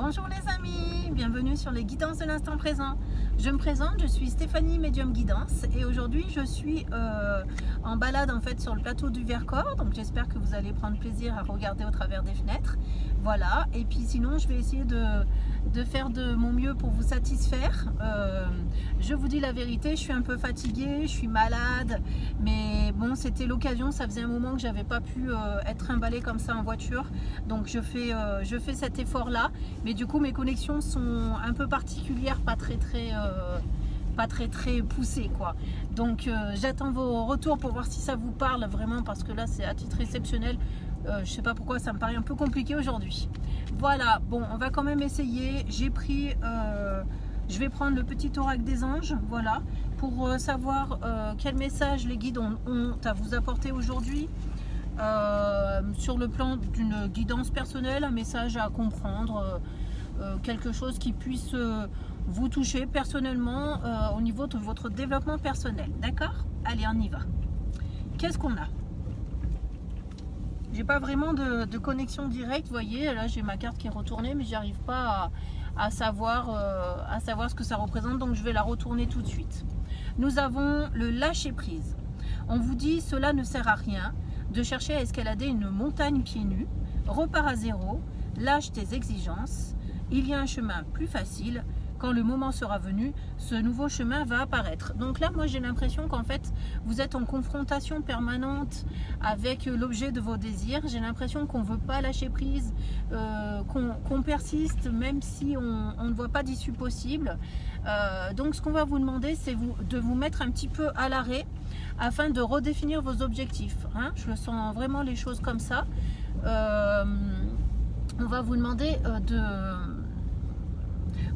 Bonjour les amis, bienvenue sur les guidances de l'instant présent. Je me présente, je suis Stéphanie Médium Guidance et aujourd'hui je suis en balade en fait sur le plateau du Vercors, donc j'espère que vous allez prendre plaisir à regarder au travers des fenêtres. Voilà, et puis sinon je vais essayer de faire de mon mieux pour vous satisfaire. Je vous dis la vérité, je suis un peu fatiguée, je suis malade, mais bon, c'était l'occasion, ça faisait un moment que j'avais pas pu être trimballée comme ça en voiture, donc je fais cet effort là, mais du coup mes connexions sont un peu particulières, pas très poussées quoi. Donc j'attends vos retours pour voir si ça vous parle vraiment, parce que là c'est à titre exceptionnel. Je sais pas pourquoi ça me paraît un peu compliqué aujourd'hui. Voilà, bon, on va quand même essayer. J'ai pris, je vais prendre le petit oracle des anges, voilà, pour savoir quel message les guides ont à vous apporter aujourd'hui. Sur le plan d'une guidance personnelle, un message à comprendre, quelque chose qui puisse vous toucher personnellement au niveau de votre développement personnel. D'accord? Allez, on y va. Qu'est-ce qu'on a? J'ai pas vraiment de connexion directe, vous voyez, là j'ai ma carte qui est retournée, mais j'arrive pas à savoir ce que ça représente, donc je vais la retourner tout de suite. Nous avons le lâcher prise. On vous dit cela ne sert à rien de chercher à escalader une montagne pieds nus, repars à zéro, lâche tes exigences, il y a un chemin plus facile. Quand le moment sera venu, ce nouveau chemin va apparaître. Donc là, moi, j'ai l'impression qu'en fait, vous êtes en confrontation permanente avec l'objet de vos désirs. J'ai l'impression qu'on ne veut pas lâcher prise, qu'on persiste, même si on ne voit pas d'issue possible. Donc, ce qu'on va vous demander, c'est de vous mettre un petit peu à l'arrêt afin de redéfinir vos objectifs. Hein, je le sens vraiment les choses comme ça. On va vous demander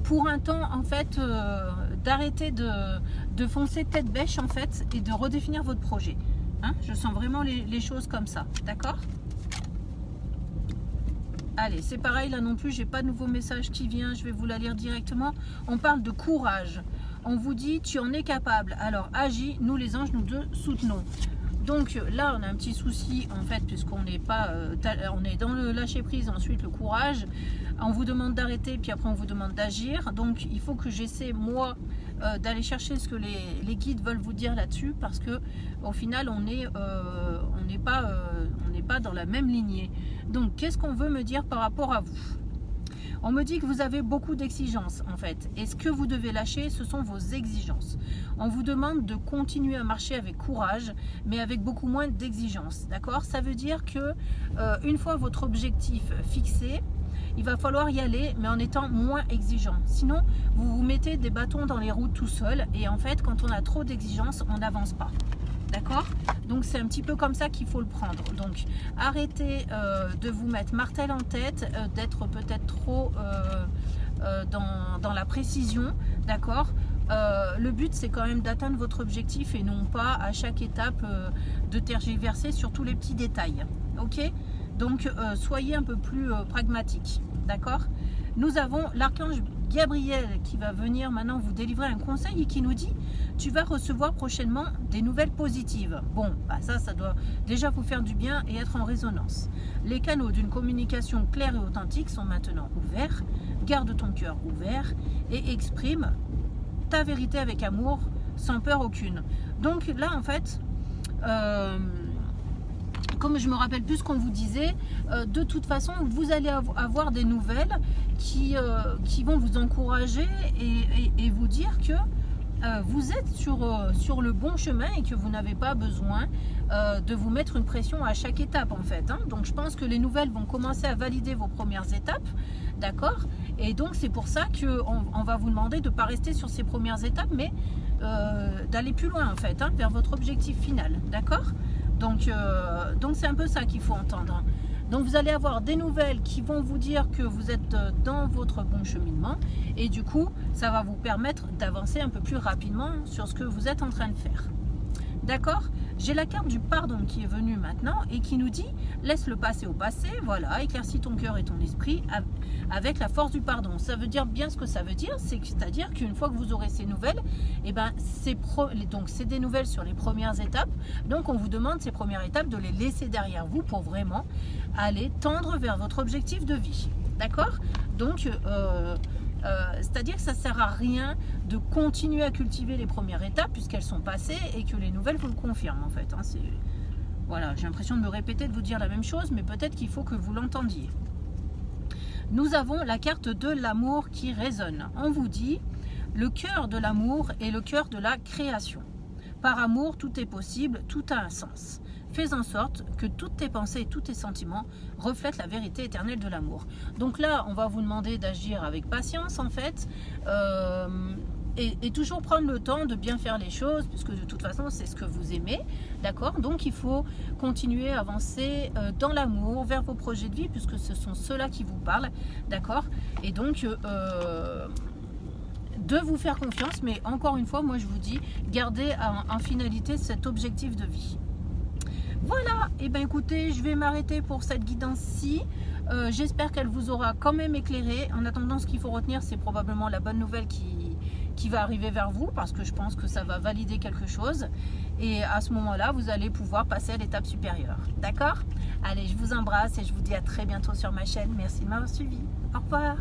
pour un temps en fait d'arrêter de foncer tête bêche en fait et de redéfinir votre projet. Hein, je sens vraiment les choses comme ça, d'accord? Allez, c'est pareil, là non plus j'ai pas de nouveau message qui vient, je vais vous la lire directement. On parle de courage, on vous dit tu en es capable, alors agis, nous les anges nous te soutenons. Donc là on a un petit souci en fait, puisqu'on n'est pas on est dans le lâcher prise, ensuite le courage, on vous demande d'arrêter puis après on vous demande d'agir. Donc il faut que j'essaie moi d'aller chercher ce que les guides veulent vous dire là-dessus, parce que au final on n'est pas dans la même lignée. Donc qu'est-ce qu'on veut me dire par rapport à vous? On me dit que vous avez beaucoup d'exigences en fait, et ce que vous devez lâcher, ce sont vos exigences. On vous demande de continuer à marcher avec courage, mais avec beaucoup moins d'exigences, d'accord? Ça veut dire que une fois votre objectif fixé, il va falloir y aller, mais en étant moins exigeant. Sinon, vous vous mettez des bâtons dans les roues tout seul, et en fait, quand on a trop d'exigences, on n'avance pas. D'accord? Donc c'est un petit peu comme ça qu'il faut le prendre. Donc arrêtez de vous mettre martel en tête, d'être peut-être trop dans la précision. D'accord? Le but c'est quand même d'atteindre votre objectif et non pas à chaque étape de tergiverser sur tous les petits détails. Ok? Donc soyez un peu plus pragmatique. D'accord? Nous avons l'archange Gabriel qui va venir maintenant vous délivrer un conseil et qui nous dit tu vas recevoir prochainement des nouvelles positives. Bon, bah ça doit déjà vous faire du bien et être en résonance. Les canaux d'une communication claire et authentique sont maintenant ouverts. Garde ton cœur ouvert et exprime ta vérité avec amour, sans peur aucune. Donc là en fait, comme je me rappelle plus ce qu'on vous disait, de toute façon vous allez avoir des nouvelles qui vont vous encourager et vous dire que vous êtes sur le bon chemin et que vous n'avez pas besoin de vous mettre une pression à chaque étape en fait. Hein. Donc je pense que les nouvelles vont commencer à valider vos premières étapes, d'accord? Et donc c'est pour ça qu'on va vous demander de ne pas rester sur ces premières étapes, mais d'aller plus loin en fait, hein, vers votre objectif final, d'accord? Donc c'est un peu ça qu'il faut entendre. Donc vous allez avoir des nouvelles qui vont vous dire que vous êtes dans votre bon cheminement, et du coup ça va vous permettre d'avancer un peu plus rapidement sur ce que vous êtes en train de faire. D'accord? J'ai la carte du pardon qui est venue maintenant et qui nous dit laisse le passé au passé, voilà, éclaircis ton cœur et ton esprit avec la force du pardon. Ça veut dire bien ce que ça veut dire, c'est-à-dire qu'une fois que vous aurez ces nouvelles, et ben c'est des nouvelles sur les premières étapes, donc on vous demande ces premières étapes de les laisser derrière vous pour vraiment aller tendre vers votre objectif de vie. D'accord? Donc, c'est-à-dire que ça ne sert à rien de continuer à cultiver les premières étapes puisqu'elles sont passées et que les nouvelles vous le confirment en fait. Hein, voilà, j'ai l'impression de me répéter, de vous dire la même chose, mais peut-être qu'il faut que vous l'entendiez. Nous avons la carte de l'amour qui résonne. On vous dit, le cœur de l'amour est le cœur de la création. Par amour, tout est possible, tout a un sens. Fais en sorte que toutes tes pensées et tous tes sentiments reflètent la vérité éternelle de l'amour. Donc là, on va vous demander d'agir avec patience en fait, et toujours prendre le temps de bien faire les choses, puisque de toute façon, c'est ce que vous aimez, d'accord? Donc il faut continuer à avancer dans l'amour, vers vos projets de vie, puisque ce sont ceux-là qui vous parlent, d'accord? Et donc, de vous faire confiance, mais encore une fois, moi je vous dis, gardez en finalité cet objectif de vie. Voilà, et bien écoutez, je vais m'arrêter pour cette guidance-ci. J'espère qu'elle vous aura quand même éclairé. En attendant, ce qu'il faut retenir, c'est probablement la bonne nouvelle qui va arriver vers vous, parce que je pense que ça va valider quelque chose. Et à ce moment-là, vous allez pouvoir passer à l'étape supérieure. D'accord? Allez, je vous embrasse et je vous dis à très bientôt sur ma chaîne. Merci de m'avoir suivi. Au revoir.